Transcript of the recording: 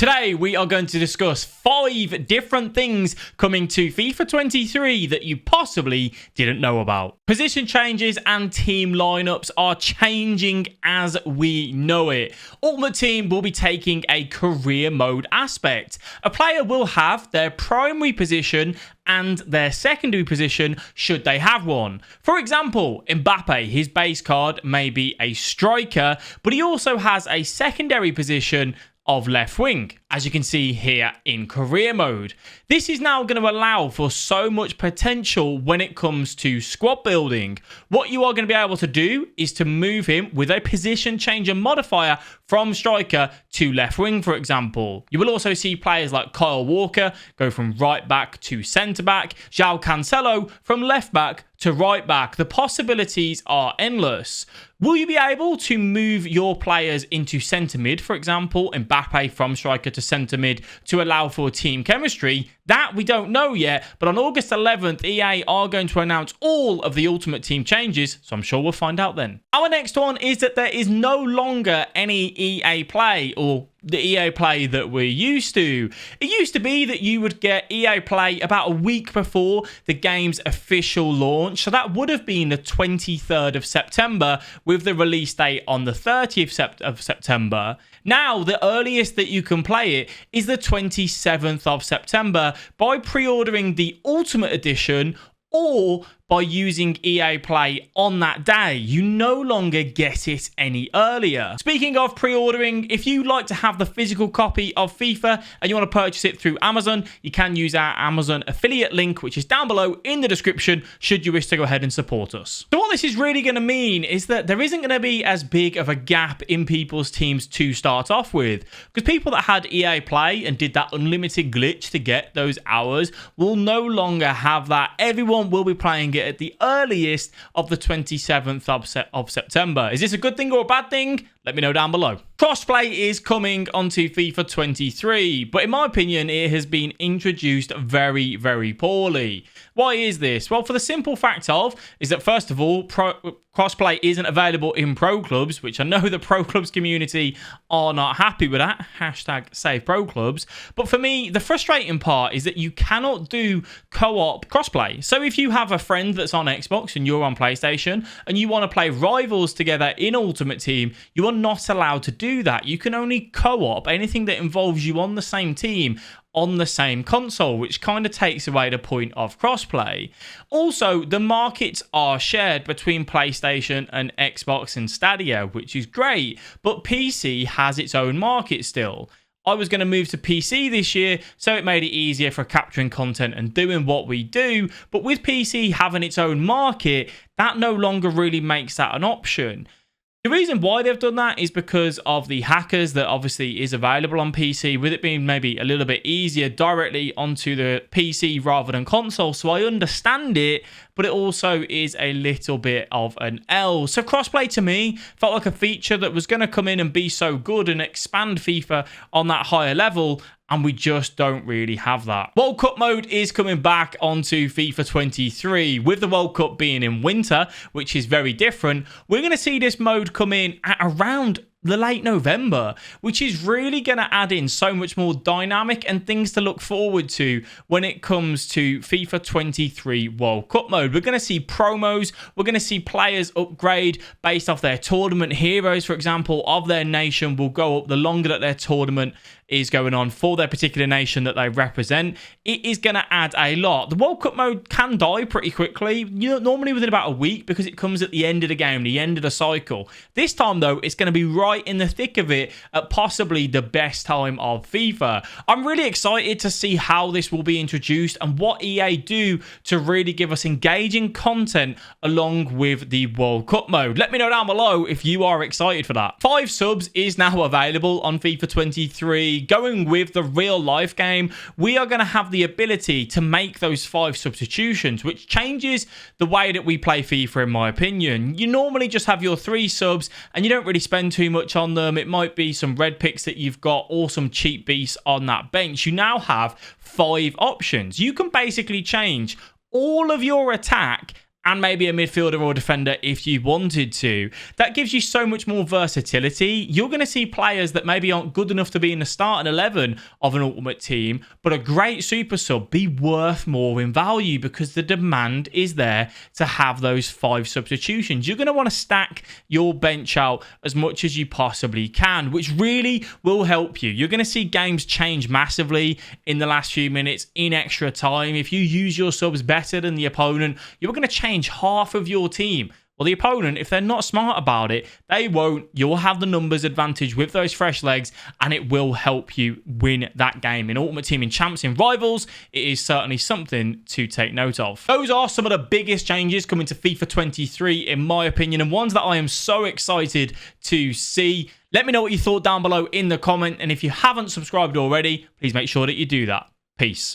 Today, we are going to discuss 5 different things coming to FIFA 23 that you possibly didn't know about. Position changes and team lineups are changing as we know it. Ultimate Team will be taking a career mode aspect. A player will have their primary position and their secondary position should they have one. For example, Mbappe, his base card may be a striker, but he also has a secondary position of left wing, as you can see here in career mode. This is now going to allow for so much potential when it comes to squad building. What you are going to be able to do is to move him with a position changer modifier from striker to left wing, for example. You will also see players like Kyle Walker go from right back to centre back, João Cancelo from left back to right back. The possibilities are endless. Will you be able to move your players into centre mid, for example, Mbappe from striker to centre mid to allow for team chemistry? That we don't know yet, but on August 11th, EA are going to announce all of the Ultimate Team changes, so I'm sure we'll find out then. Our next one is that there is no longer any EA Play, or the EA Play that we're used to. It used to be that you would get EA Play about a week before the game's official launch, so that would have been the 23rd of September with the release date on the 30th of September. Now, the earliest that you can play it is the 27th of September by pre-ordering the Ultimate Edition or by using EA Play on that day. You no longer get it any earlier. Speaking of pre-ordering, if you like to have the physical copy of FIFA and you want to purchase it through Amazon, you can use our Amazon affiliate link, which is down below in the description, should you wish to go ahead and support us. So what this is really going to mean is that there isn't going to be as big of a gap in people's teams to start off with, because people that had EA Play and did that unlimited glitch to get those hours will no longer have that. Everyone will be playing it at the earliest of the 27th of September. Is this a good thing or a bad thing? Let me know down below. Crossplay is coming onto FIFA 23, but in my opinion, it has been introduced very, very poorly. Why is this? Well, for the simple fact is that first of all, crossplay isn't available in pro clubs, which I know the pro clubs community are not happy with that. Hashtag save pro clubs. But for me, the frustrating part is that you cannot do co-op crossplay. So if you have a friend that's on Xbox and you're on PlayStation and you want to play rivals together in Ultimate Team, you are not allowed to do that. You can only co-op anything that involves you on the same team on the same console, which kind of takes away the point of crossplay. Also, the markets are shared between PlayStation and Xbox and Stadia, which is great, but PC has its own market still. I was going to move to PC this year, so it made it easier for capturing content and doing what we do, but with PC having its own market, that no longer really makes that an option. The reason why they've done that is because of the hackers that obviously is available on PC, with it being maybe a little bit easier directly onto the PC rather than console. So I understand it, but it also is a little bit of an L. So crossplay to me felt like a feature that was going to come in and be so good and expand FIFA on that higher level, and we just don't really have that. World Cup mode is coming back onto FIFA 23. With the World Cup being in winter, which is very different, we're going to see this mode come in at around the late November, which is really going to add in so much more dynamic and things to look forward to when it comes to FIFA 23 World Cup mode. We're going to see promos, we're going to see players upgrade based off their tournament heroes, for example, of their nation will go up the longer that their tournament is going on for their particular nation that they represent. It is going to add a lot. The World Cup mode can die pretty quickly, normally within about a week, because it comes at the end of the game, the end of the cycle. This time though, it's going to be right in the thick of it at possibly the best time of FIFA. I'm really excited to see how this will be introduced and what EA do to really give us engaging content along with the World Cup mode. Let me know down below if you are excited for that. 5 subs is now available on FIFA 23. Going with the real life game, we are going to have the ability to make those 5 substitutions, which changes the way that we play FIFA in my opinion. You normally just have your 3 subs and you don't really spend too much on them. It might be some red picks that you've got or some cheap beasts on that bench. You now have 5 options. You can basically change all of your attack and maybe a midfielder or defender if you wanted to. That gives you so much more versatility. You're going to see players that maybe aren't good enough to be in the starting 11 of an Ultimate Team, but a great super sub be worth more in value because the demand is there to have those 5 substitutions. You're going to want to stack your bench out as much as you possibly can, which really will help you. You're going to see games change massively in the last few minutes in extra time. If you use your subs better than the opponent, you're going to change half of your team. Well, the opponent, if they're not smart about it, they won't. You'll have the numbers advantage with those fresh legs, and it will help you win that game. In Ultimate Team, in Champs, in Rivals, it is certainly something to take note of. Those are some of the biggest changes coming to FIFA 23, in my opinion, and ones that I am so excited to see. Let me know what you thought down below in the comment, and if you haven't subscribed already, please make sure that you do that. Peace.